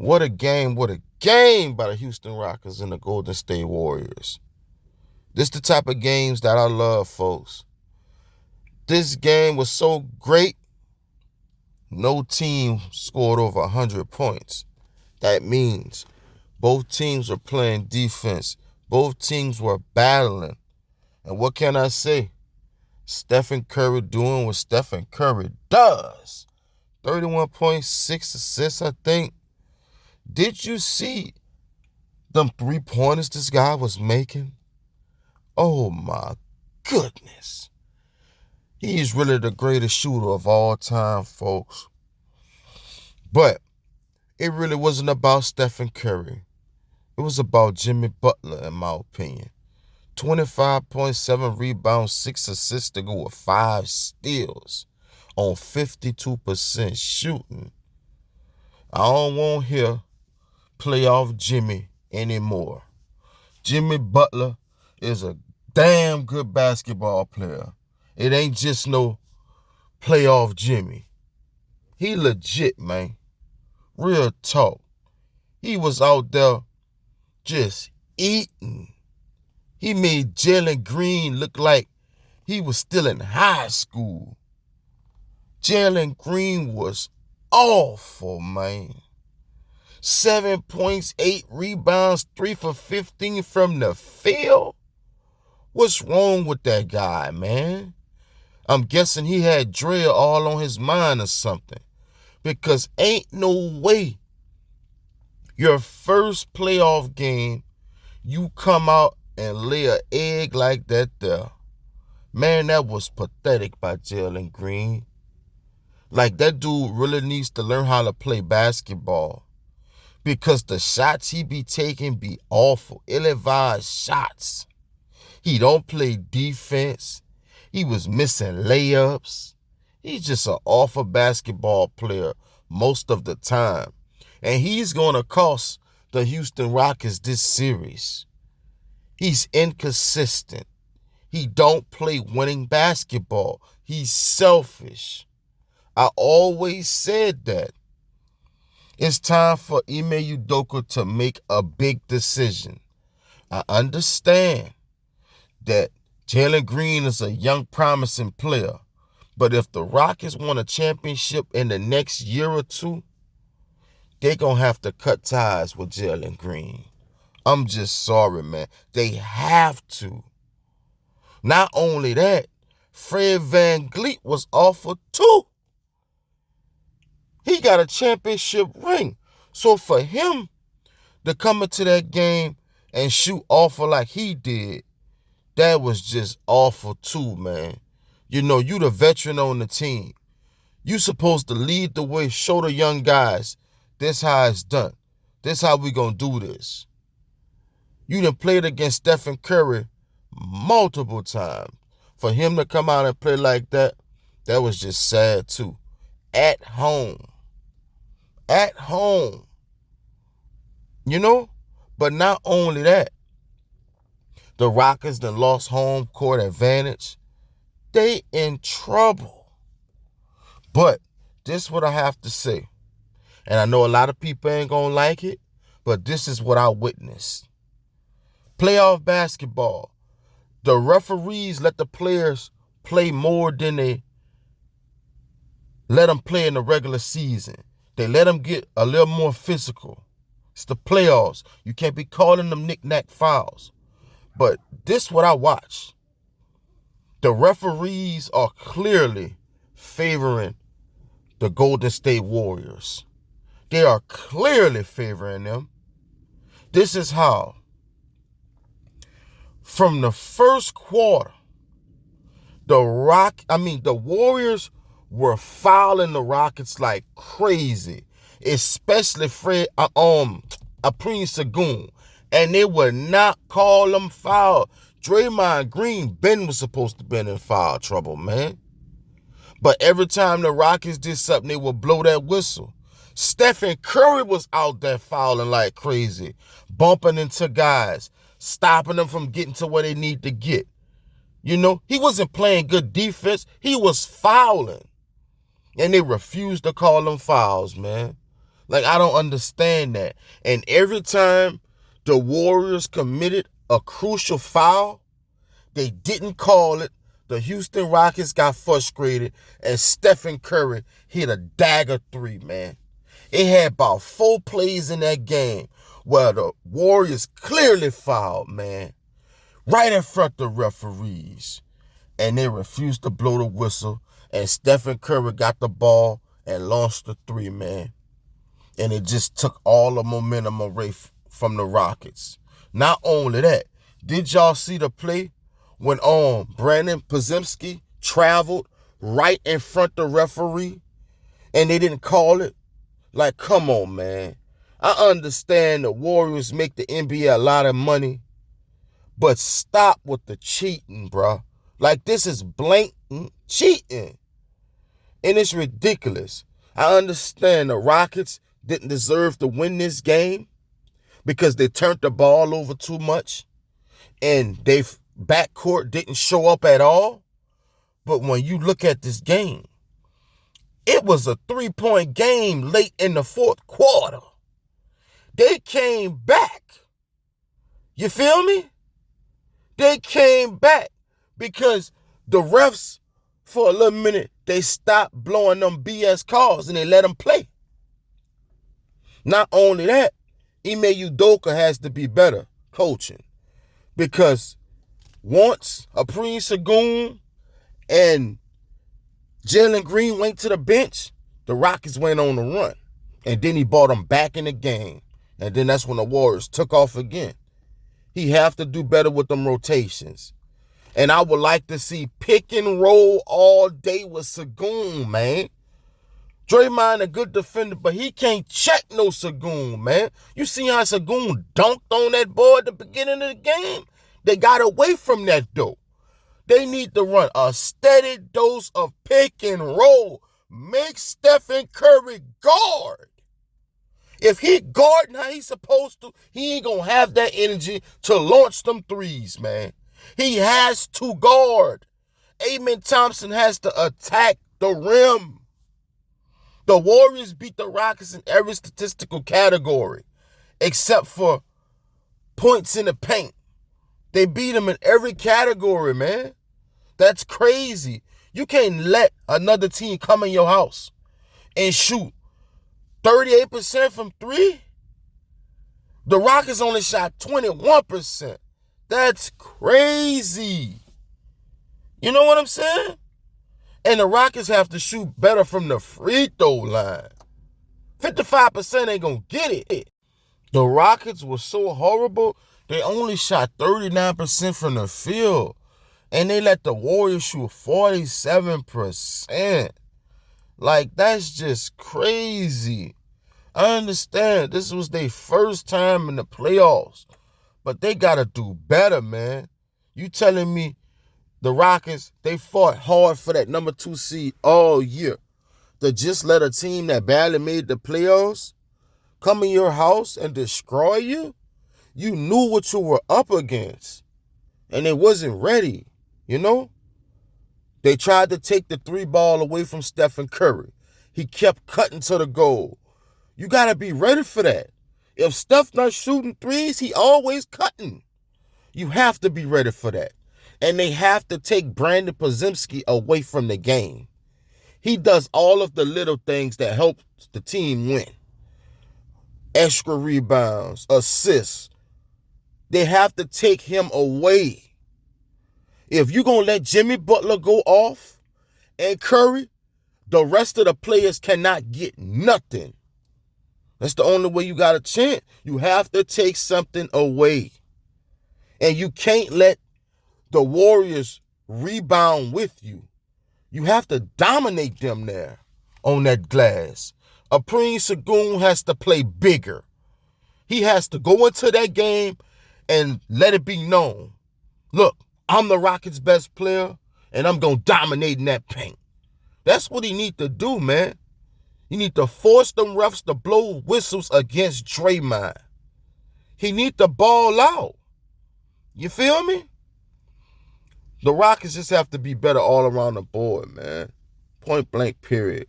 What a game by the Houston Rockets and the Golden State Warriors. This the type of games that I love, folks. This game was so great, no team scored over 100 points. That means both teams were playing defense. Both teams were battling. And what can I say? Stephen Curry doing what Stephen Curry does. 31.6 assists, I think. Did you see them 3-pointers this guy was making? Oh my goodness. He's really the greatest shooter of all time, folks. But it really wasn't about Stephen Curry. It was about Jimmy Butler, in my opinion. 25.7 rebounds, 6 assists to go with 5 steals on 52% shooting. I don't want to hear playoff Jimmy anymore. Jimmy Butler is a damn good basketball player. It ain't just no playoff Jimmy. He legit, man. Real talk. He was out there just eating. He made Jalen Green look like he was still in high school. Jalen Green was awful, man. 7 points, 8 rebounds, 3 for 15 from the field. What's wrong with that guy, man? I'm guessing he had Dre all on his mind or something. Because ain't no way your first playoff game, you come out and lay an egg like that there. Man, that was pathetic by Jalen Green. Like, that dude really needs to learn how to play basketball. Because the shots he be taking be awful. Ill-advised shots. He don't play defense. He was missing layups. He's just an awful basketball player most of the time. And he's going to cost the Houston Rockets this series. He's inconsistent. He don't play winning basketball. He's selfish. I always said that. It's time for Ime Udoka to make a big decision. I understand that Jalen Green is a young, promising player. But if the Rockets want a championship in the next year or two, they're going to have to cut ties with Jalen Green. I'm just sorry, man. They have to. Not only that, Fred VanVleet was awful too. He got a championship ring. So for him to come into that game and shoot awful like he did, that was just awful too, man. You know, you the veteran on the team. You supposed to lead the way, show the young guys, this how it's done. This how we gonna do this. You done played against Stephen Curry multiple times. For him to come out and play like that, that was just sad too. At home. At home. You know? But not only that, the Rockets done lost home court advantage. They in trouble. But this is what I have to say. And I know a lot of people ain't gonna like it, but this is what I witnessed. Playoff basketball. The referees let the players play more than they let them play in the regular season. They let them get a little more physical. It's the playoffs. You can't be calling them knick-knack fouls. But this is what I watch. The referees are clearly favoring the Golden State Warriors. They are clearly favoring them. This is how. From the first quarter, the Warriors were fouling the Rockets like crazy, especially Prince Sagoon, and they would not call them foul. Draymond Green, Ben was supposed to be in foul trouble, man. But every time the Rockets did something, they would blow that whistle. Stephen Curry was out there fouling like crazy, bumping into guys, stopping them from getting to where they need to get. You know, he wasn't playing good defense. He was fouling. And they refused to call them fouls, man. Like, I don't understand that. And every time the Warriors committed a crucial foul, they didn't call it. The Houston Rockets got frustrated, and Stephen Curry hit a dagger three, man. It had about 4 plays in that game where the Warriors clearly fouled, man, right in front of the referees. And they refused to blow the whistle, and Stephen Curry got the ball and launched the three, man. And it just took all the momentum away from the Rockets. Not only that, did y'all see the play when Brandon Podziemski traveled right in front of the referee and they didn't call it? Like, come on, man. I understand the Warriors make the NBA a lot of money, but stop with the cheating, bro. Like, this is blatant cheating. And it's ridiculous. I understand the Rockets didn't deserve to win this game because they turned the ball over too much and their backcourt didn't show up at all. But when you look at this game, it was a 3-point game late in the fourth quarter. They came back. You feel me? They came back because the refs, for a little minute, they stopped blowing them BS calls and they let them play. Not only that, Ime Udoka has to be better coaching because once Apri Sagoon and Jalen Green went to the bench, the Rockets went on the run. And then he brought them back in the game. And then that's when the Warriors took off again. He have to do better with them rotations. And I would like to see pick and roll all day with Sagoon, man. Draymond a good defender, but he can't check no Sagoon, man. You see how Sagoon dunked on that boy at the beginning of the game? They got away from that, though. They need to run a steady dose of pick and roll. Make Stephen Curry guard. If he guarding how he's supposed to, he ain't going to have that energy to launch them threes, man. He has to guard. Amen Thompson has to attack the rim. The Warriors beat the Rockets in every statistical category except for points in the paint. They beat them in every category, man. That's crazy. You can't let another team come in your house and shoot 38% from three. The Rockets only shot 21%. That's crazy. You know what I'm saying? And the Rockets have to shoot better from the free throw line. 55% ain't going to get it. The Rockets were so horrible, they only shot 39% from the field. And they let the Warriors shoot 47%. Like, that's just crazy. I understand this was their first time in the playoffs, but they got to do better, man. You telling me the Rockets, they fought hard for that number 2 seed all year to just let a team that barely made the playoffs come in your house and destroy you? You knew what you were up against, and it wasn't ready, you know? They tried to take the 3-ball away from Stephen Curry. He kept cutting to the goal. You got to be ready for that. If Steph not shooting threes, he always cutting. You have to be ready for that. And they have to take Brandon Podziemski away from the game. He does all of the little things that help the team win. Extra rebounds, assists. They have to take him away. If you're going to let Jimmy Butler go off and Curry, the rest of the players cannot get nothing. That's the only way you got a chance. You have to take something away. And you can't let the Warriors rebound with you. You have to dominate them there on that glass. Apri Sagoon has to play bigger. He has to go into that game and let it be known. Look, I'm the Rockets' best player, and I'm going to dominate in that paint. That's what he need to do, man. You need to force them refs to blow whistles against Draymond. He need to ball out. You feel me? The Rockets just have to be better all around the board, man. Point blank, period.